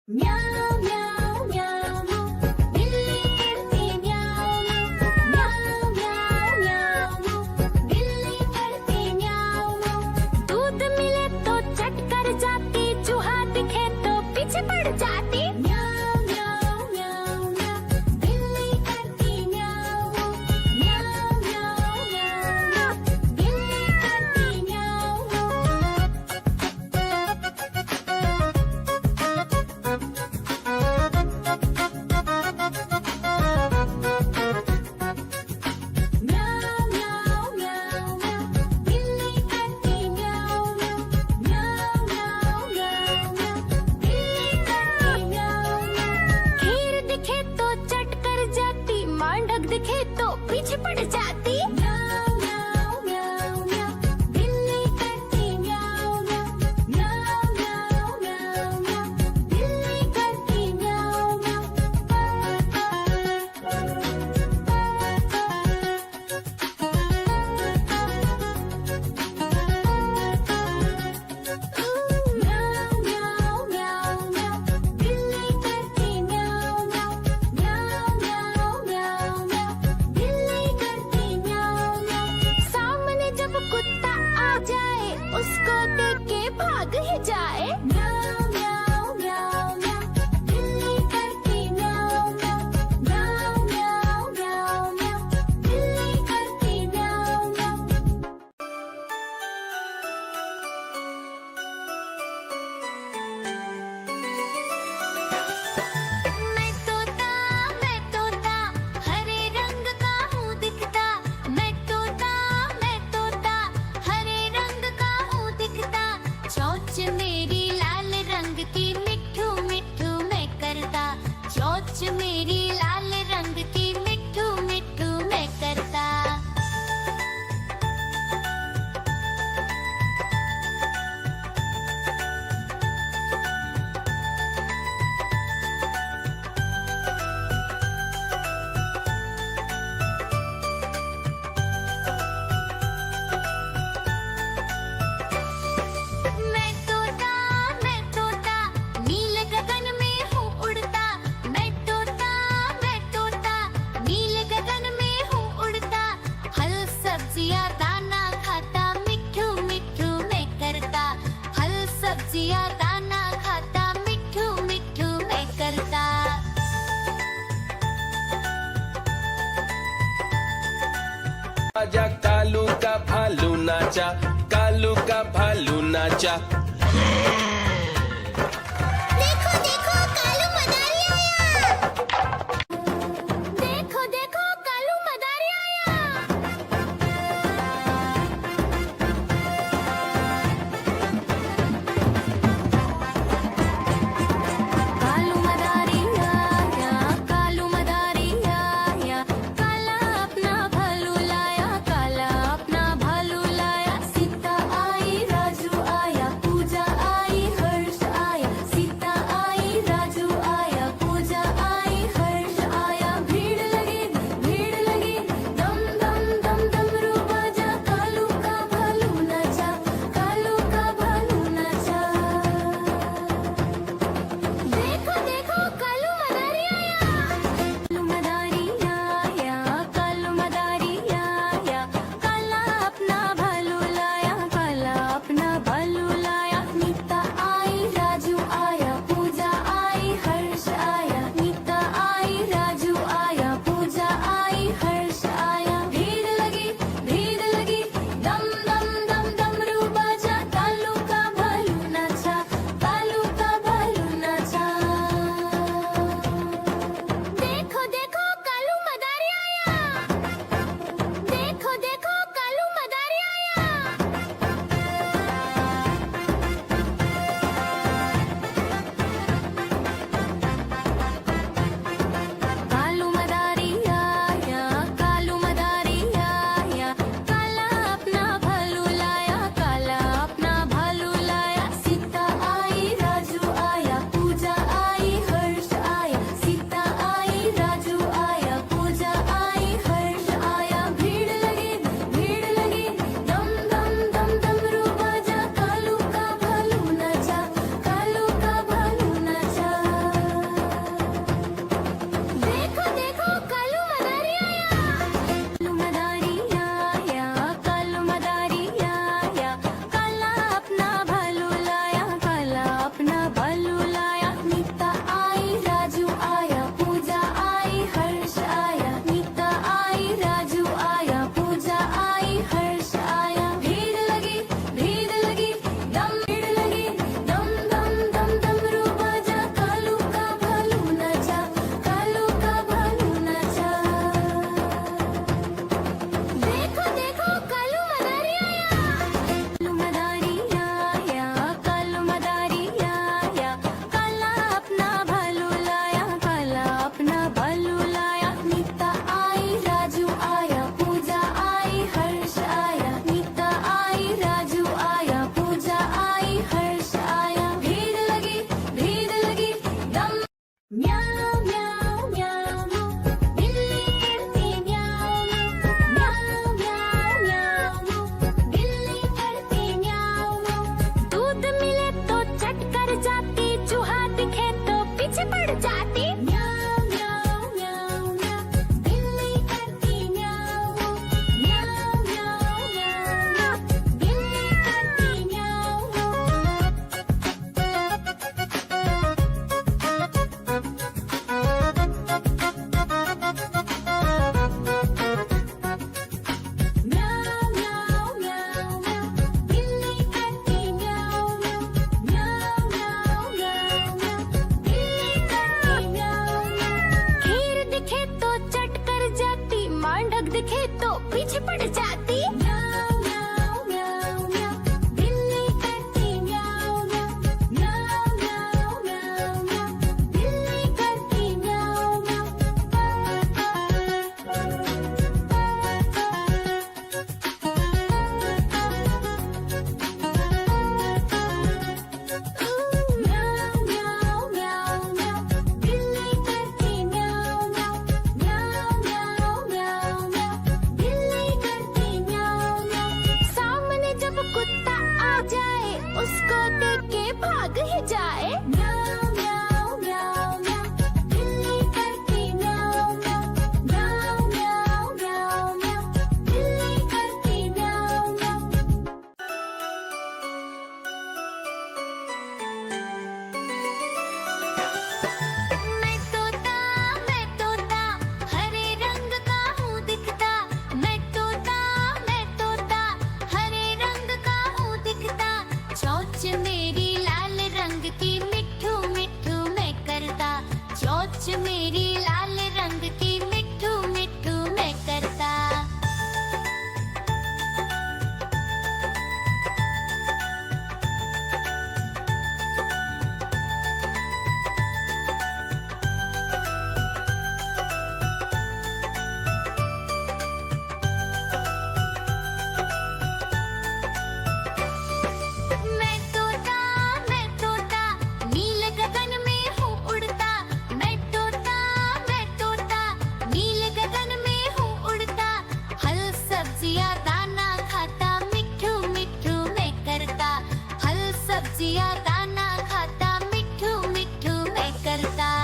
म्याऊं म्याऊं म्याऊं बिल्ली करती म्याऊं म्याऊं म्याऊं म्याऊं बिल्ली करती म्याऊं। दूध मिले तो चट कर जाती, चूहा दिखे तो पीछे पड़ जाती। म्याऊं म्याऊं म्याऊं म्याऊं बिल्ली करती म्याऊं म्याऊं म्याऊं म्याऊं बिल्ली करती म्याऊं। म्याऊं म्याऊं म्याऊं म्याऊं बिल्ली करती म्याऊं म्याऊं म्याऊं म्याऊं म्याऊं बिल्ली करती म्याऊं। खीर दिखे तो चट कर जाती, मांडक दिखे तो पीछे पड़ जाती। म्याऊं म्याऊं म्याऊं म्याऊं बिल्ली करती म्याऊं म्याऊं म्याऊं म्याऊं म्याऊं म्याऊं बिल्ली करती म्याऊं म्याऊं म्याऊं म्याऊं म्याऊं बिल्ली करती म्याऊं म्याऊं म्याऊं म्याऊं म्याऊं म्याऊं बिल्ली करती म्याऊं म्याऊं। सामने जब कुत्ता आ जाए, उसको देख के भाग ही जाए। म्याऊं म्याऊं म्याऊं म्याऊं बिल्ली करती म्याऊं म्याऊं म्याऊं म्याऊं म्याऊं म्याऊं बिल्ली करती म्याऊं म्याऊं। मैं तोता हरे रंग का हूँ दिखता। मैं तोता हरे रंग का हूँ दिखता। चोंच मेरी लाल रंग की, मिट्ठू मिट्ठू मैं करता। चोंच मेरी लाल रंग की, मिट्ठू मिट्ठू मैं करता। मैं तोता नीले गगन में हूँ उड़ता। मैं तोता नीले गगन में हूँ उड़ता। फल सब्जियाँ दाना खाता, मिट्ठू मिट्ठू मैं करता। फल सब्जियाँ दाना खाता, मिट्ठू मिट्ठू मैं करता। आजा कालू का भालू नाचा, कालू का भालू नाचा। देखो देखो कालू मदारी आया। देखो देखो कालू मदारी आया। कालू मदारी आया, कालू मदारी आया। काला अपना भालू लाया, काला अपना भालू लाया। सीता आई राजू आया, पूजा पूछ मेरी लाल रंग की, मिट्ठू मिट्ठू मैं करता। मैं तोता नील गगन में हूँ उड़ता। मैं तोता नील गगन में हूँ उड़ता। फल सब्जियाँ दाना खाता, मिट्ठू मिट्ठू मैं करता। फल सब्जियाँ दाना खाता, मिट्ठू मिट्ठू मैं करता।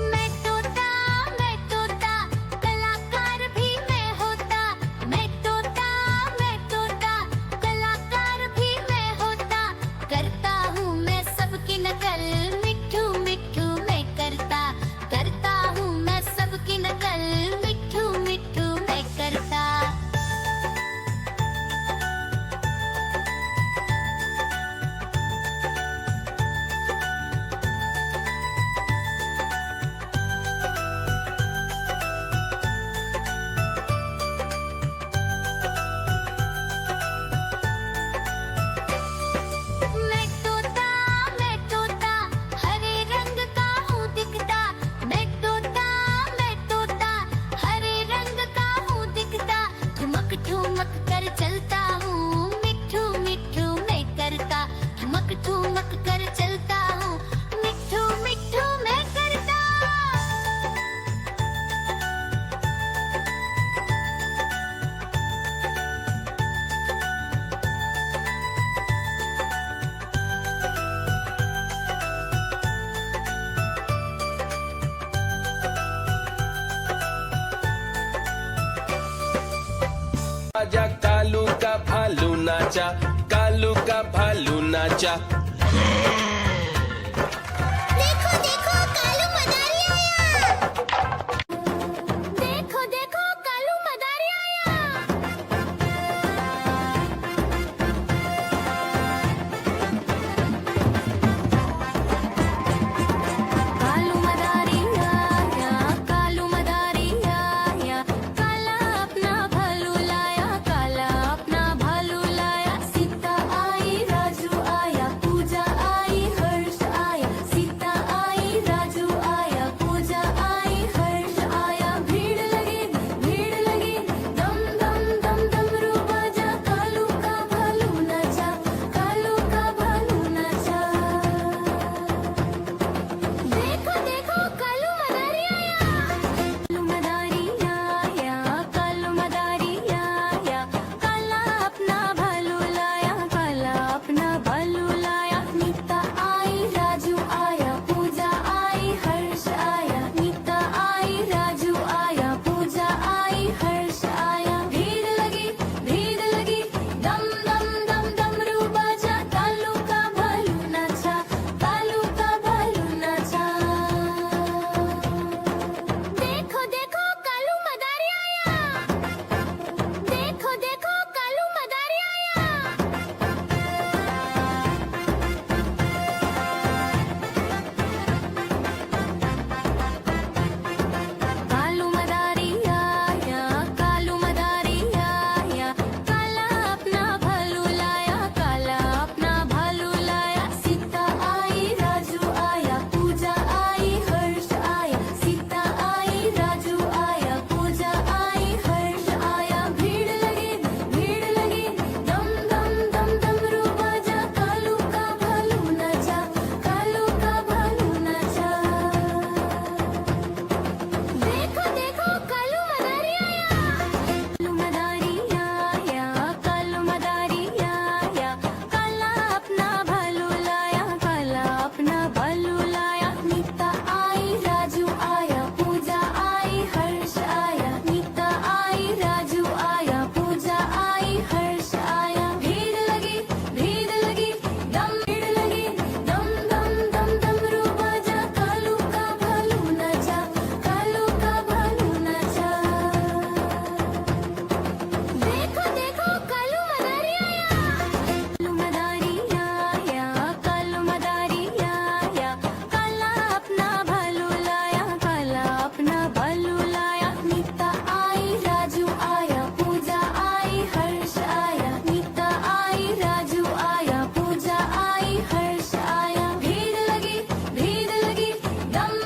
मैं तोता कलाकार भी मैं होता। मैं तोता कलाकार भी मैं होता। करता हूँ मैं सबकी नकल, मिट्ठू मिट्ठू मैं करता। करता हूँ मैं सबकी नकल, मिट्ठू मिट्ठू मैं करता। मैं तोता हरे रंग का हूँ दिखता। मैं तोता हरे रंग का हूँ दिखता। ठुमक ठुमक कर चलता हूँ, मिट्ठू मिट्ठू मैं करता। ठुमक ठुमक कर चलता हूँ, मिट्ठू मिट्ठू मैं करता। राजा कालू का भालू नाचा, कालू का भालू नाचा।